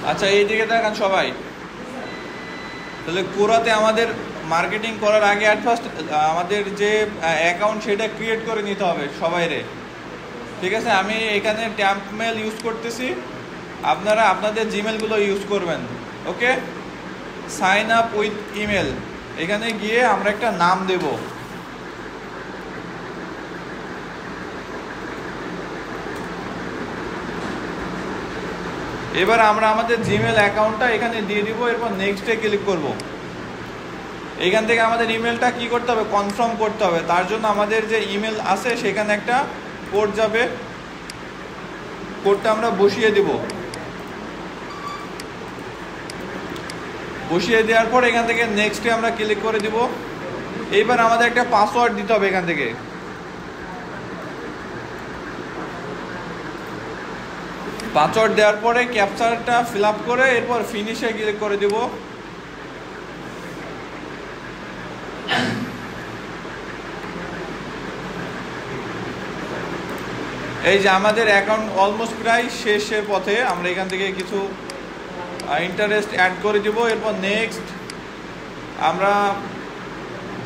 আচ্ছা এইদিকে দেখেন সবাই, তাহলে কোরাতে আমাদের মার্কেটিং করার আগে অ্যাট ফার্স্ট আমাদের যে অ্যাকাউন্ট সেটা ক্রিয়েট করে নিতে হবে সবাইরে। ঠিক আছে, আমি এখানে ট্যাম্প মেল ইউজ করতেছি, আপনারা আপনাদের জিমেলগুলো ইউজ করবেন। ওকে, সাইন আপ উইথ ইমেল, এখানে গিয়ে আমরা একটা নাম দেব। এবার আমরা আমাদের জিমেল অ্যাকাউন্টটা এখানে দিয়ে দিব, এরপর নেক্সটে ক্লিক করব। এইখান থেকে আমাদের ইমেলটা কি করতে হবে, কনফার্ম করতে হবে। তার জন্য আমাদের যে ইমেল আছে সেখানে একটা কোড যাবে, কোডটা আমরা বসিয়ে দিব। বসিয়ে দেওয়ার পর এখান থেকে নেক্সটে আমরা ক্লিক করে দিব। এইবার আমাদের একটা পাসওয়ার্ড দিতে হবে এখান থেকে। পাসওয়ার্ড দেওয়ার পরে ক্যাপচারটা ফিল আপ করে এরপর ফিনিশে ক্লিক করে দিব। এই যে আমাদের অ্যাকাউন্ট অলমোস্ট প্রায় শেষের পথে, আমরা এখান থেকে কিছু ইন্টারেস্ট অ্যাড করে দিব। এরপর নেক্সট আমরা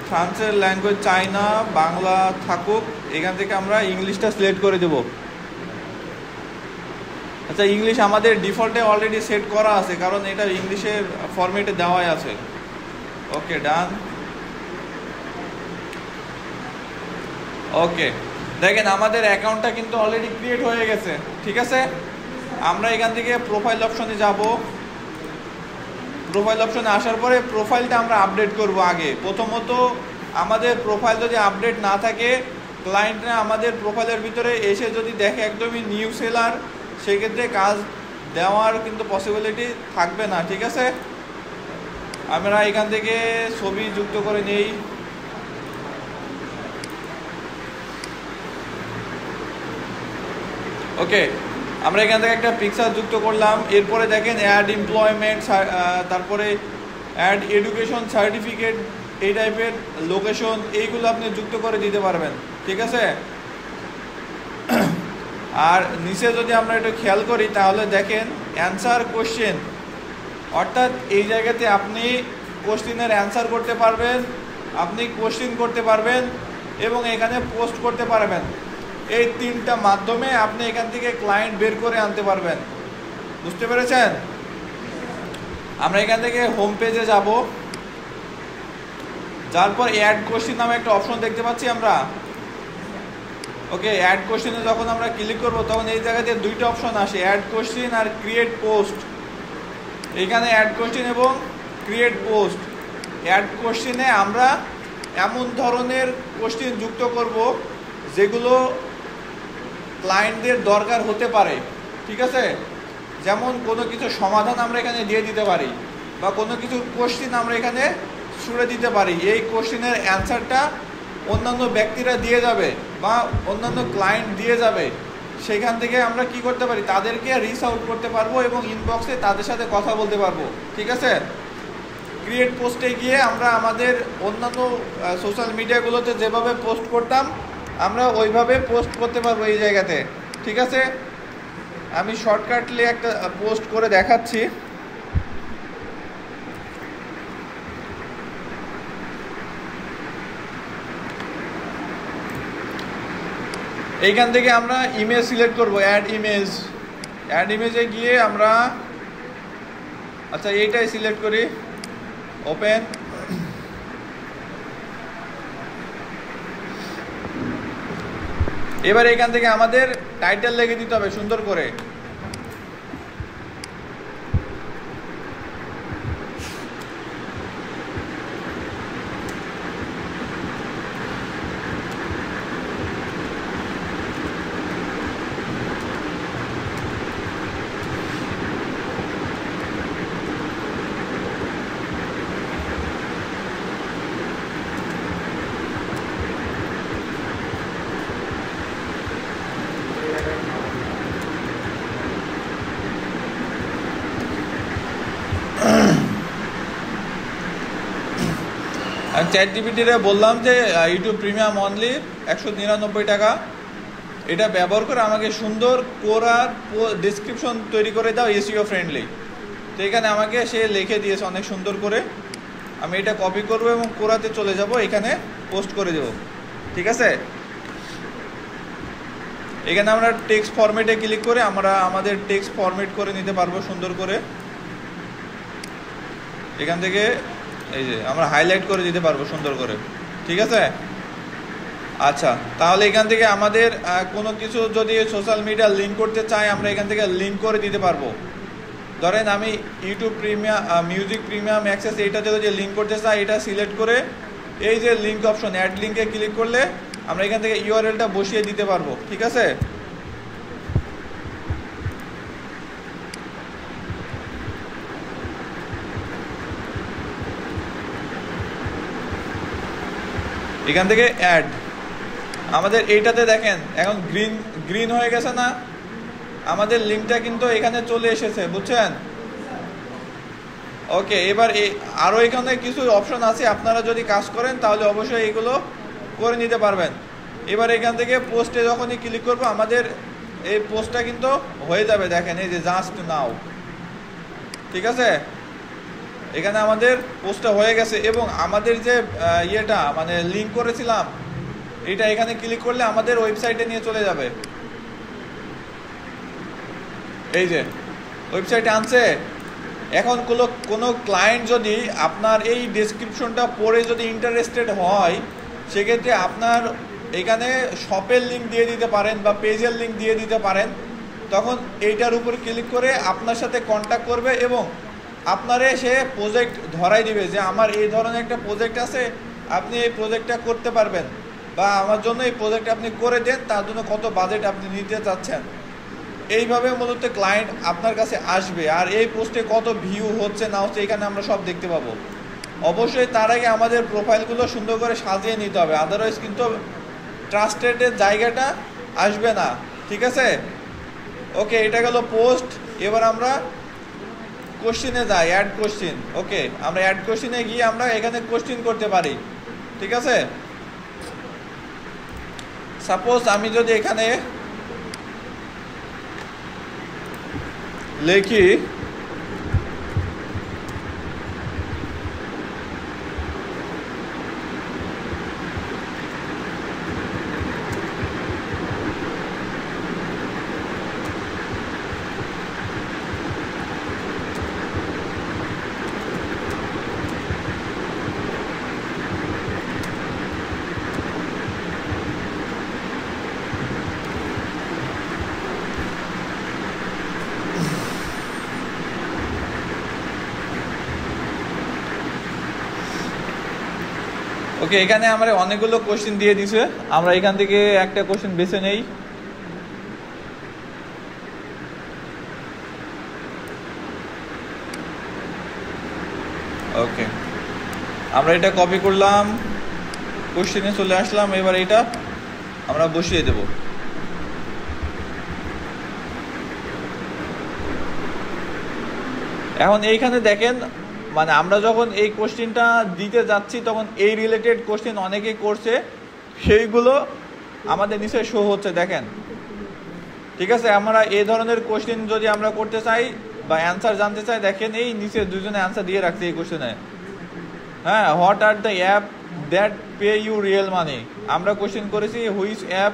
ফ্রান্সের ল্যাঙ্গুয়েজ চাইনা, বাংলা থাকুক, এখান থেকে আমরা ইংলিশটা সিলেক্ট করে দেব। আচ্ছা, ইংলিশ আমাদের ডিফল্টে অলরেডি সেট করা আছে, কারণ এটা ইংলিশের ফরম্যাটে দেওয়াই আছে। ওকে, ডান। ওকে, দেখেন আমাদের অ্যাকাউন্টটা কিন্তু অলরেডি ক্রিয়েট হয়ে গেছে। ঠিক আছে, আমরা এখান থেকে প্রোফাইল অপশনে যাব। প্রোফাইল অপশনে আসার পরে প্রোফাইলটা আমরা আপডেট করব। আগে প্রথমত আমাদের প্রোফাইল যদি আপডেট না থাকে, ক্লায়েন্টরা আমাদের প্রোফাইলের ভিতরে এসে যদি দেখে একদমই নিউ সেলার, সেক্ষেত্রে কাজ দেওয়ার কিন্তু পসিবিলিটি থাকবে না। ঠিক আছে, আমরা এখান থেকে ছবি যুক্ত করে নেই। ওকে, আমরা এখান থেকে একটা পিকচার যুক্ত করলাম। এরপরে দেখেন অ্যাড এমপ্লয়মেন্ট, তারপরে অ্যাড এডুকেশন সার্টিফিকেট, এই টাইপের লোকেশন, এইগুলো আপনি যুক্ত করে দিতে পারবেন। ঠিক আছে, আর নিচে যদি আমরা একটু খেয়াল করি তাহলে দেখেন অ্যান্সার কোশ্চেন, অর্থাৎ এই জায়গাতে আপনি কোশ্চেনের অ্যান্সার করতে পারবেন, আপনি কোশ্চেন করতে পারবেন এবং এখানে পোস্ট করতে পারবেন। এই তিনটা মাধ্যমে আপনি এখান থেকে ক্লায়েন্ট বের করে আনতে পারবেন। বুঝতে পেরেছেন? আমরা এখান থেকে হোম পেজে যাব, যার পর অ্যাড কোশ্চেন নামে একটা অপশন দেখতে পাচ্ছি আমরা। ওকে, অ্যাড কোশ্চেনে যখন আমরা ক্লিক করব তখন এই জায়গাতে দুইটা অপশন আসে, অ্যাড কোশ্চেন আর ক্রিয়েট পোস্ট। এখানে অ্যাড কোশ্চেন এবং ক্রিয়েট পোস্ট। অ্যাড কোশ্চেনে আমরা এমন ধরনের কোশ্চেন যুক্ত করব যেগুলো ক্লায়েন্টদের দরকার হতে পারে। ঠিক আছে, যেমন কোনো কিছু সমাধান আমরা এখানে দিয়ে দিতে পারি, বা কোনো কিছু কোশ্চেন আমরা এখানে ছুড়ে দিতে পারি। এই কোশ্চেনের অ্যান্সারটা অন্যান্য ব্যক্তিরা দিয়ে যাবে বা অন্যান্য ক্লায়েন্ট দিয়ে যাবে। সেখান থেকে আমরা কি করতে পারি, তাদেরকে রিচ আউট করতে পারবো এবং ইনবক্সে তাদের সাথে কথা বলতে পারবো। ঠিক আছে, ক্রিয়েট পোস্টে গিয়ে আমরা আমাদের অন্যান্য সোশ্যাল মিডিয়াগুলোতে যেভাবে পোস্ট করতাম আমরা ওইভাবে পোস্ট করতে পারবো এই জায়গাতে। ঠিক আছে, আমি শর্টকাটলি একটা পোস্ট করে দেখাচ্ছি। এইখান থেকে আমরা ইমেজ সিলেক্ট করব, অ্যাড ইমেজ। অ্যাড ইমেজে গিয়ে আমরা, আচ্ছা এইটাই সিলেক্ট করি, ওপেন। এবার এখান থেকে আমাদের টাইটেল লিখে দিতে হবে সুন্দর করে। আমি চ্যাটজিপিটিতে বললাম যে ইউটিউব প্রিমিয়াম অনলি 199 টাকা, এটা ব্যবহার করে আমাকে সুন্দর কোরার ডেসক্রিপশন তৈরি করে দাও, এসইও ফ্রেন্ডলি। তো এখানে আমাকে সে লিখে দিয়েছে অনেক সুন্দর করে। আমি এটা কপি করব এবং কোরাতে চলে যাব, এখানে পোস্ট করে দেব। ঠিক আছে, এখানে আমরা টেক্সট ফরম্যাটে ক্লিক করে আমরা আমাদের টেক্সট ফরম্যাট করে নিতে পারবো সুন্দর করে। এখান থেকে এই যে আমরা হাইলাইট করে দিতে পারবো সুন্দর করে। ঠিক আছে, আচ্ছা তাহলে এখান থেকে আমাদের কোনো কিছু যদি সোশ্যাল মিডিয়া লিঙ্ক করতে চাই আমরা এখান থেকে লিঙ্ক করে দিতে পারবো। ধরেন আমি YouTube premium, music premium access, এইটাতে যদি লিঙ্ক করতে চাই এটা সিলেক্ট করে এই যে লিঙ্ক অপশন অ্যাড লিঙ্কে ক্লিক করলে আমরা এখান থেকে ইউআরএলটা বসিয়ে দিতে পারবো। ঠিক আছে, এখান থেকে অ্যাড, আমাদের এইটাতে দেখেন এখন গ্রিন গ্রিন হয়ে গেছে না, আমাদের লিঙ্কটা কিন্তু এখানে চলে এসেছে, বুঝছেন? ওকে, এবার আরও এখানে কিছু অপশন আছে, আপনারা যদি কাজ করেন তাহলে অবশ্যই এগুলো করে নিতে পারবেন। এবার এখান থেকে পোস্টে যখনই ক্লিক করবো আমাদের এই পোস্টটা কিন্তু হয়ে যাবে। দেখেন এই যে জাস্ট নাও, ঠিক আছে, এখানে আমাদের পোস্টটা হয়ে গেছে এবং আমাদের যে ইয়েটা মানে লিঙ্ক করেছিলাম এটা এখানে ক্লিক করলে আমাদের ওয়েবসাইটে নিয়ে চলে যাবে। এই যে ওয়েবসাইটে আনছে। এখন কোনো ক্লায়েন্ট যদি আপনার এই ডেসক্রিপশনটা পড়ে যদি ইন্টারেস্টেড হয় সেক্ষেত্রে আপনার এখানে শপের লিঙ্ক দিয়ে দিতে পারেন বা পেজের লিঙ্ক দিয়ে দিতে পারেন। তখন এইটার উপর ক্লিক করে আপনার সাথে কন্ট্যাক্ট করবে এবং আপনারে সে প্রজেক্ট ধরাই দিবে যে আমার এই ধরনের একটা প্রজেক্ট আছে, আপনি এই প্রজেক্টটা করতে পারবেন বা আমার জন্য এই প্রজেক্ট আপনি করে দেন, তার জন্য কত বাজেট আপনি নিতে চাচ্ছেন। এইভাবে মূলত ক্লায়েন্ট আপনার কাছে আসবে। আর এই পোস্টে কত ভিউ হচ্ছে না হচ্ছে এখানে আমরা সব দেখতে পাবো। অবশ্যই তার আগে আমাদের প্রোফাইলগুলো সুন্দর করে সাজিয়ে নিতে হবে, আদারওয়াইজ কিন্তু ট্রাস্টেডের জায়গাটা আসবে না। ঠিক আছে, ওকে, এটা গেল পোস্ট। এবার আমরা কোশ্চেনে যাই, অ্যাড কোশ্চেন। ওকে, আমরা অ্যাড কোশ্চেনে গিয়ে আমরা এখানে কোশ্চেন করতে পারি। ঠিক আছে, সাপোজ আমি যদি এখানে লিখি ওকে, এখানে আমরা অনেকগুলো কোশ্চেন দিয়ে দিছে, আমরা এখান থেকে একটা কোশ্চেন বেছে নেই। ওকে, আমরা এটা কপি করলাম, কোশ্চেনে চলে আসলাম, এবার এটা আমরা বসিয়ে দেব। এখন এইখানে দেখেন মানে আমরা যখন এই কোশ্চেনটা দিতে যাচ্ছি তখন এই রিলেটেড কোশ্চেন অনেকেই করছে, সেইগুলো আমাদের নিচে শো হচ্ছে দেখেন। ঠিক আছে, আমরা এই ধরনের কোশ্চেন যদি আমরা করতে চাই বা অ্যান্সার জানতে চাই, দেখেন এই নিচে দুজনে অ্যান্সার দিয়ে রাখছে এই কোশ্চেনে। হ্যাঁ, what are the app that pay you real money. আমরা কোশ্চেন করেছি which app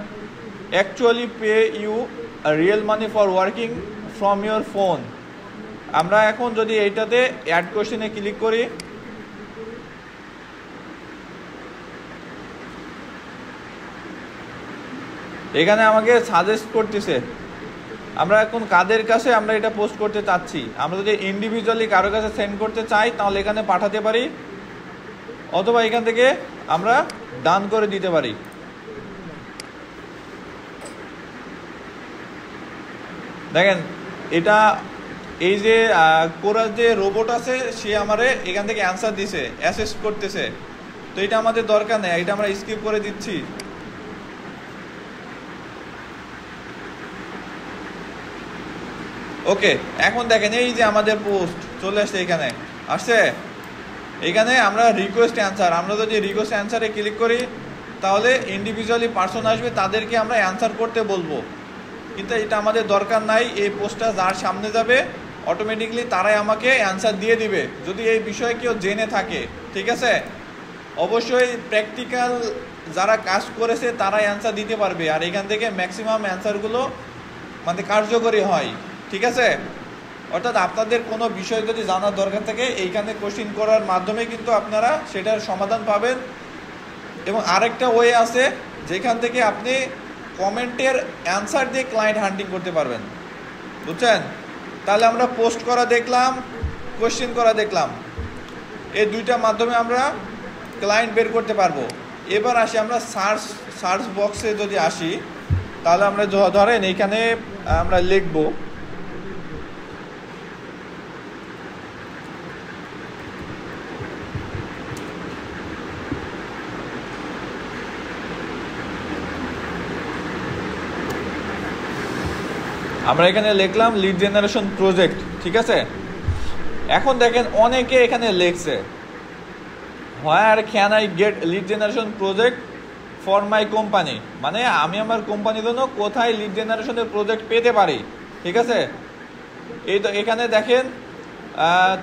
actually pay you real money for working from your phone. আমরা এখন যদি এইটাতে অ্যাড কোশ্চেনে ক্লিক করি, এখানে আমাকে সাজেস্ট করতেছে আমরা এখন কাদের কাছে আমরা এটা পোস্ট করতে চাচ্ছি। আমরা যদি ইন্ডিভিজুয়ালি কারো কাছে সেন্ড করতে চাই তাহলে এখানে পাঠাতে পারি, অথবা এখান থেকে আমরা ডান করে দিতে পারি। দেখেন এটা এই যে কোরাস যে রোবট আছে সে আমারে এখান থেকে অ্যান্সার দিছে, অ্যাসেস করতেছে। তো এটা আমাদের দরকার নেই, এটা আমরা স্কিপ করে দিচ্ছি। ওকে, এখন দেখেন এই যে আমাদের পোস্ট চলে আসছে, এখানে আসছে। এখানে আমরা রিকোয়েস্ট অ্যান্সার, আমরা যদি রিকোয়েস্ট অ্যান্সারে ক্লিক করি তাহলে ইন্ডিভিজুয়ালি পার্সন আসবে, তাদেরকে আমরা অ্যান্সার করতে বলবো। কিন্তু এটা আমাদের দরকার নাই, এই পোস্টটা যার সামনে যাবে অটোমেটিকলি তারাই আমাকে অ্যান্সার দিয়ে দিবে যদি এই বিষয়ে কেউ জেনে থাকে। ঠিক আছে, অবশ্যই প্র্যাকটিক্যাল যারা কাজ করেছে তারাই অ্যান্সার দিতে পারবে, আর এখান থেকে ম্যাক্সিমাম অ্যান্সারগুলো মানে কার্যকরী হয়। ঠিক আছে, অর্থাৎ আপনাদের কোনো বিষয় যদি জানার দরকার থাকে এইখানে কোশ্চিন করার মাধ্যমে কিন্তু আপনারা সেটার সমাধান পাবেন। এবং আরেকটা ওয়ে আছে যেখান থেকে আপনি কমেন্টের অ্যান্সার দিয়ে ক্লায়েন্ট হান্টিং করতে পারবেন, বুঝছেন? তাহলে আমরা পোস্ট করা দেখলাম, কোশ্চিন করা দেখলাম, এই দুইটা মাধ্যমে আমরা ক্লায়েন্ট বের করতে পারবো। এবার আসি আমরা সার্চ বক্সে যদি আসি, তাহলে আমরা ধরেন এইখানে আমরা লিখব আমরা এখানে লিখলাম লিড জেনারেশন প্রজেক্ট। ঠিক আছে, এখন দেখেন অনেকে এখানে লিখছে where can I get lead generation project for my company, মানে আমি আমার কোম্পানির জন্য কোথায় লিড জেনারেশনের প্রজেক্ট পেতে পারি। ঠিক আছে, এই তো এখানে দেখেন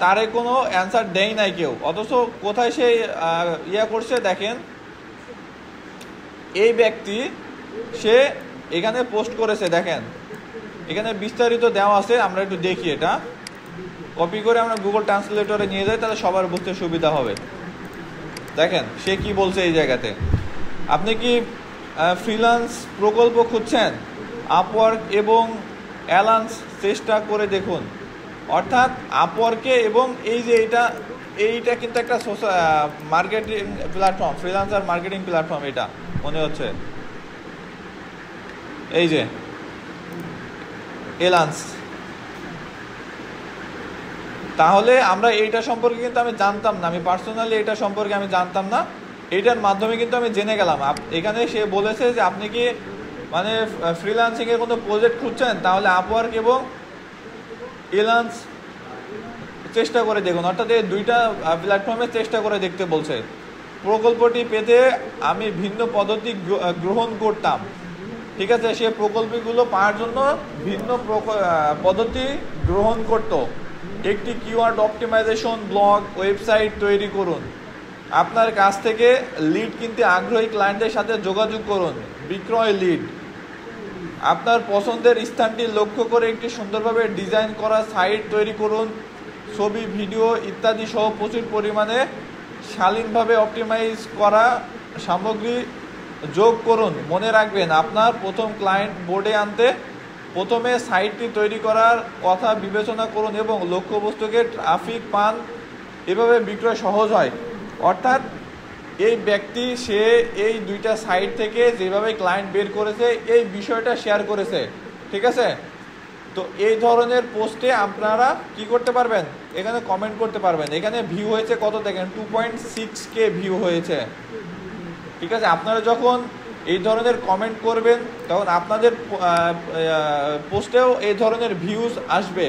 তারে কোনো অ্যান্সার দেয় নাই কেউ, অথচ কোথায় সে করছে দেখেন এই ব্যক্তি সে এখানে পোস্ট করেছে। দেখেন এখানে বিস্তারিত দেওয়া আছে, আমরা একটু দেখি, এটা কপি করে আমরা গুগল ট্রান্সলেটরে নিয়ে যাই, তাহলে সবার বুঝতে সুবিধা হবে। দেখেন সে কি বলছে এই জায়গাতে, আপনি কি ফ্রিল্যান্স প্রকল্প খুঁজছেন? আপওয়ার্ক এবং অ্যালায়েন্স চেষ্টা করে দেখুন। অর্থাৎ আপওয়ার্কে এবং এই যে এইটা কিন্তু একটা marketing platform, freelancer marketing platform, এটা মনে হচ্ছে এই যে এলান্স। তাহলে আমরা এইটা সম্পর্কে কিন্তু আমি জানতাম না, আমি পার্সোনালি এটা সম্পর্কে আমি জানতাম না, এইটার মাধ্যমে কিন্তু আমি জেনে গেলাম। এখানে সে বলেছে যে আপনি কি মানে ফ্রিল্যান্সিং এর কোনো প্রজেক্ট খুঁজছেন, তাহলে আপওয়ার্ক এবং এলান্স চেষ্টা করে দেখুন। অর্থাৎ এই দুইটা প্ল্যাটফর্মে চেষ্টা করে দেখতে বলছে। প্রকল্পটি পেতে আমি ভিন্ন পদ্ধতি গ্রহণ করতাম। ঠিক আছে, সে প্রকল্পগুলো পাওয়ার জন্য ভিন্ন পদ্ধতি গ্রহণ করত। একটি কিওয়ার্ড অপটিমাইজেশন ব্লগ ওয়েবসাইট তৈরি করুন। আপনার কাছ থেকে লিড কিনতে আগ্রহী ক্লায়েন্টদের সাথে যোগাযোগ করুন। বিক্রয় লিড। আপনার পছন্দের স্থানটি লক্ষ্য করে একটি সুন্দরভাবে ডিজাইন করা সাইট তৈরি করুন। ছবি, ভিডিও ইত্যাদি সহ প্রচুর পরিমাণে শালীনভাবে অপটিমাইজ করা সামগ্রী যোগ করুন। মনে রাখবেন, আপনার প্রথম ক্লায়েন্ট বোর্ডে আনতে প্রথমে সাইটটি তৈরি করার কথা বিবেচনা করুন এবং লক্ষ্যবস্তুকে ট্রাফিক পান, এভাবে বিক্রয় সহজ হয়। অর্থাৎ এই ব্যক্তি সে এই দুইটা সাইট থেকে যেভাবে ক্লায়েন্ট বের করেছে এই বিষয়টা শেয়ার করেছে। ঠিক আছে, তো এই ধরনের পোস্টে আপনারা কি করতে পারবেন, এখানে কমেন্ট করতে পারবেন। এখানে ভিউ হয়েছে কত দেখেন, 2.6K ভিউ হয়েছে। ঠিক আছে, আপনারা যখন এই ধরনের কমেন্ট করবেন তখন আপনাদের পোস্টেও এই ধরনের ভিউজ আসবে।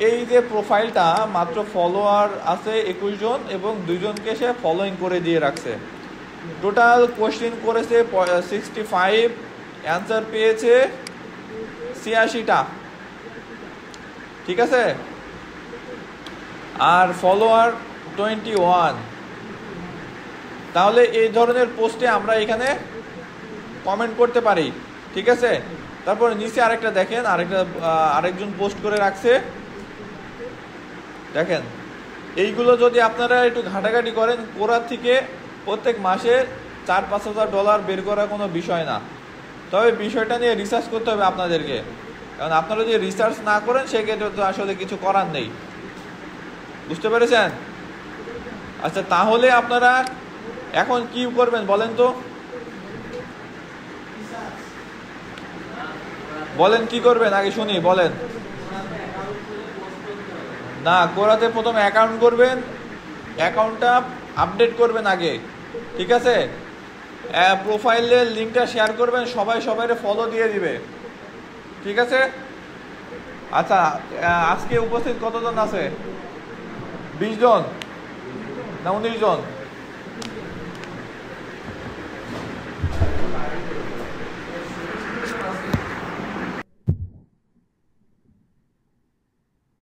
এই যে প্রোফাইলটা মাত্র ফলোয়ার আছে 21 জন এবং 2 জনকে সে ফলোইং করে দিয়ে রাখছে। টোটাল কোশ্চেন করেছে 65, অ্যান্সার পেয়েছে 86টা। ঠিক আছে, আর ফলোয়ার 21। তাহলে এই ধরনের পোস্টে আমরা এখানে কমেন্ট করতে পারি। ঠিক আছে, তারপর নিচে আরেকটা দেখেন, আরেকজন পোস্ট করে রাখছে। দেখেন এইগুলো যদি আপনারা একটু ঘাটাঘাটি করেন, কোরা থেকে প্রত্যেক মাসে $4-5,000 বের করা কোনো বিষয় না। তবে বিষয়টা নিয়ে রিসার্চ করতে হবে আপনাদেরকে, কারণ আপনারা যদি রিসার্চ না করেন সেক্ষেত্রে তো আসলে কিছু করার নেই। বুঝতে পেরেছেন? আচ্ছা, তাহলে আপনারা এখন কি করবেন বলেন তো, বলেন কি করবেন আগে শুনি, বলেন। না, কোরাতে প্রথমে অ্যাকাউন্ট করবেন, অ্যাকাউন্টটা আপডেট করবেন আগে। ঠিক আছে, প্রোফাইলের লিঙ্কটা শেয়ার করবেন, সবাই ফলো দিয়ে দিবে। ঠিক আছে, আচ্ছা আজকে উপস্থিত কতজন আছে? 20 জন না 19 জন?